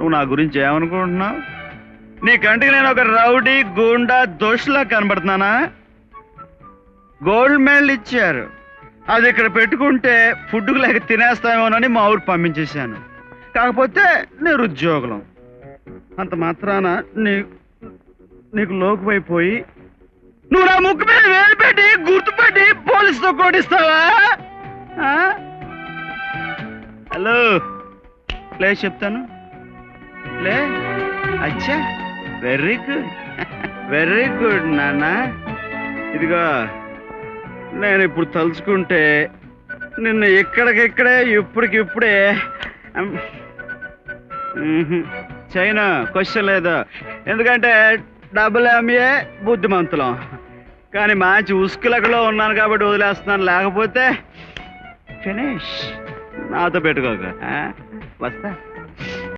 నువ్వు నా గురించి ఏమనుకుంటున్నావు? నీ కంటికి నేను ఒక రౌడీ గూండా దోషులా కనబడుతున్నానా? గోల్డ్ మెడల్ ఇచ్చారు, అది ఇక్కడ పెట్టుకుంటే ఫుడ్కు లేక తినేస్తామేమోనని మా ఊరు పంపించేశాను. కాకపోతే నిరుద్యోగులం అంత మాత్రాన నీకు లోకువైపోయి నువ్వు నా ముక్కు మీద వేలు పెట్టి గుర్తుపెట్టి పోలీసుతో కొట్టిస్తావా? హలో, లే చెప్తాను, లే. అచ్చా, వెరీ గుడ్, వెరీ గుడ్ నాన్న. ఇదిగో, నేను ఇప్పుడు తలుచుకుంటే నిన్ను ఇక్కడికిక్కడే ఇప్పటికిప్పుడే చైనా క్వశ్చన్ లేదు. ఎందుకంటే డబ్బులు ఎంఏ బుద్ధిమంతులం. కానీ మంచి ఉసుకులకలో ఉన్నాను కాబట్టి వదిలేస్తున్నాను, లేకపోతే ఫినిష్. నాతో పెట్టుకోక. వస్తా.